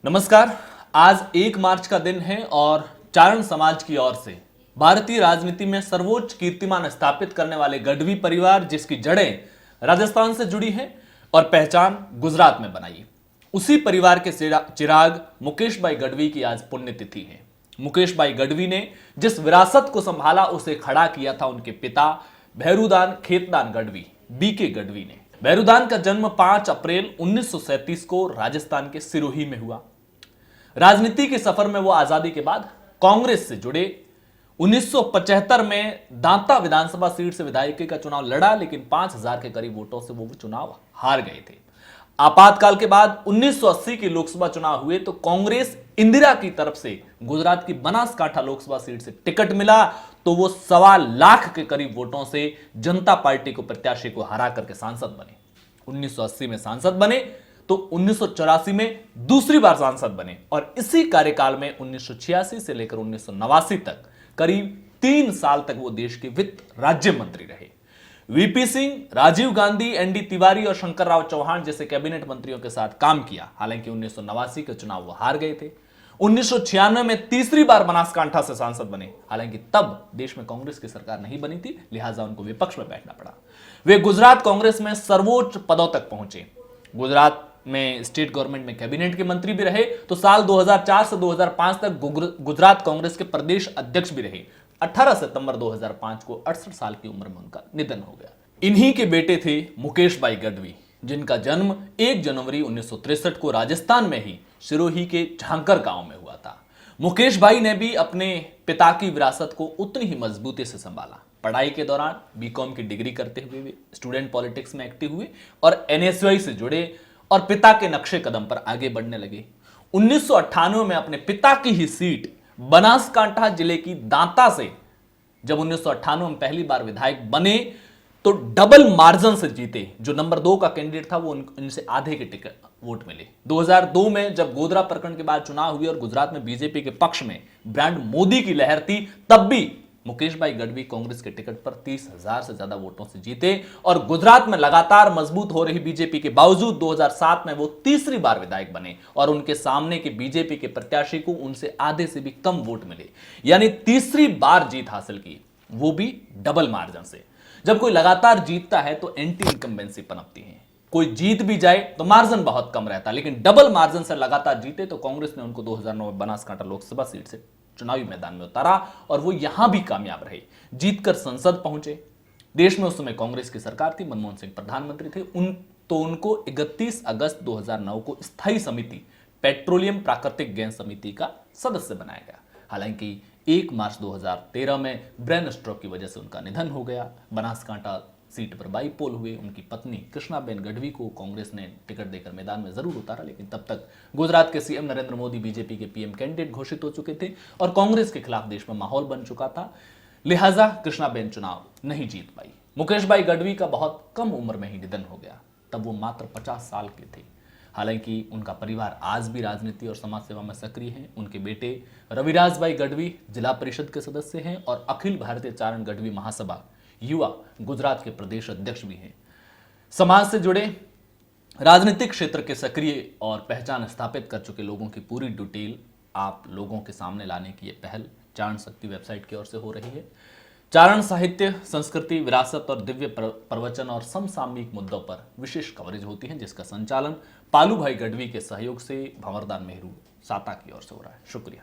नमस्कार। आज 1 मार्च का दिन है और चारण समाज की ओर से भारतीय राजनीति में सर्वोच्च कीर्तिमान स्थापित करने वाले गढ़वी परिवार, जिसकी जड़ें राजस्थान से जुड़ी हैं और पहचान गुजरात में बनाई, उसी परिवार के चिराग मुकेश भाई गढ़वी की आज पुण्यतिथि है। मुकेश भाई गढ़वी ने जिस विरासत को संभाला उसे खड़ा किया था उनके पिता भैरूदान खेतदान गढ़वी, बीके गढ़वी ने। भैरूदान का जन्म 5 अप्रैल 1937 को राजस्थान के सिरोही में हुआ। राजनीति के सफर में वो आजादी के बाद कांग्रेस से जुड़े। 1975 में दांता विधानसभा सीट से विधायक का चुनाव लड़ा, लेकिन 5000 के करीब वोटों से वो चुनाव हार गए थे। आपातकाल के बाद 1980 के लोकसभा चुनाव हुए तो कांग्रेस इंदिरा की तरफ से गुजरात की बनासकांठा लोकसभा सीट से टिकट मिला, तो वो 1.25 लाख के करीब वोटों से जनता पार्टी को प्रत्याशी को हरा करके सांसद बने। 1980 में सांसद बने तो 1984 में दूसरी बार सांसद बने और इसी कार्यकाल में 1986 से लेकर 1989 तक करीब 3 साल तक वो देश के वित्त राज्य मंत्री रहे। वीपी सिंह, राजीव गांधी, एनडी तिवारी और शंकर राव चौहान जैसे कैबिनेट मंत्रियों के साथ काम किया। हालांकि 1989 के चुनाव वो हार गए थे। 1996 में तीसरी बार बनासकांठा से सांसद बने। हालांकि तब देश में कांग्रेस की सरकार नहीं बनी थी, लिहाजा उनको विपक्ष में बैठना पड़ा। वे गुजरात कांग्रेस में सर्वोच्च पदों तक पहुंचे। गुजरात में स्टेट गवर्नमेंट में कैबिनेट के मंत्री भी रहे, तो साल 2004 से 2005 तक गुजरात कांग्रेस के प्रदेश अध्यक्ष भी रहे। 18 सितंबर 2005 को 68 साल की उम्र में उनका निधन हो गया। इन्हीं के बेटे थे मुकेश भाई गढ़वी, जिनका जन्म 1 जनवरी 1963 को राजस्थान में ही सिरोही के झांकर गांव में हुआ था। मुकेश भाई ने भी अपने पिता की विरासत को उतनी ही मजबूती से संभाला। पढ़ाई के दौरान बीकॉम की डिग्री करते हुए वे स्टूडेंट पॉलिटिक्स में एक्टिव हुए और एनएसयूआई से जुड़े और पिता के नक्शे कदम पर आगे बढ़ने लगे। 1998 में अपने पिता की ही सीट बनासकांठा जिले की दांता से जब 1998 में पहली बार विधायक बने तो डबल मार्जिन से जीते। जो नंबर 2 का कैंडिडेट था वो उनसे आधे के टिकट वोट मिले। 2002 में जब गोधरा प्रकरण के बाद चुनाव हुए और गुजरात में बीजेपी के पक्ष में ब्रांड मोदी की लहर थी, तब भी मुकेश भाई गढ़वी कांग्रेस के टिकट पर 30,000 से ज्यादा वोटों से जीते और गुजरात में लगातार मजबूत हो रही बीजेपी के बावजूद 2007 में वो तीसरी बार विधायक बने और उनके सामने के बीजेपी के प्रत्याशी को उनसे आधे से भी कम वोट मिले, यानी तीसरी बार जीत हासिल की, वो भी डबल मार्जिन से। जब कोई लगातार जीतता है तो एंटी इनकम्बेंसी पनपती है। कोई जीत भी जाए तो मार्जिन बहुत कम रहता, लेकिन डबल मार्जिन से लगातार जीते तो कांग्रेस ने उनको 2009 में बनासकांठा लोकसभा सीट से चुनावी मैदान में उतारा और वो यहां भी कामयाब रहे, जीतकर संसद पहुंचे। देश में उस समय कांग्रेस की सरकार थी, मनमोहन सिंह प्रधानमंत्री थे। उनको 31 अगस्त 2009 को स्थायी समिति पेट्रोलियम प्राकृतिक गैस समिति का सदस्य बनाया गया। हालांकि 1 मार्च 2013 में ब्रेन स्ट्रोक की वजह से उनका निधन हो गया। बनासकांठा सीट पर बाईपोल हुए। उनकी पत्नी कृष्णाबेन गढ़वी को कांग्रेस ने टिकट देकर मैदान में जरूर उतारा, लेकिन तब तक गुजरात के सीएम नरेंद्र मोदी बीजेपी के पीएम कैंडिडेट घोषित हो चुके थे और कांग्रेस के खिलाफ देश में माहौल बन चुका था। लिहाजा कृष्णाबेन चुनाव नहीं जीत पाई। मुकेश भाई गढ़वी का बहुत कम उम्र में ही निधन हो गया, तब वो मात्र 50 साल के थे। हालांकि उनका परिवार आज भी राजनीति और समाज सेवा में सक्रिय है। उनके बेटे रविराज भाई गढ़वी जिला परिषद के सदस्य हैं और अखिल भारतीय चारण गढ़वी महासभा युवा गुजरात के प्रदेश अध्यक्ष भी हैं। समाज से जुड़े राजनीतिक क्षेत्र के सक्रिय और पहचान स्थापित कर चुके लोगों की पूरी डिटेल आप लोगों के सामने लाने की ये पहल चारण शक्ति वेबसाइट की ओर से हो रही है। चारण साहित्य, संस्कृति, विरासत और दिव्य प्रवचन और समसामयिक मुद्दों पर विशेष कवरेज होती है, जिसका संचालन पालू भाई गढ़वी के सहयोग से भंवरदान मेहरू साता की ओर से हो रहा है। शुक्रिया।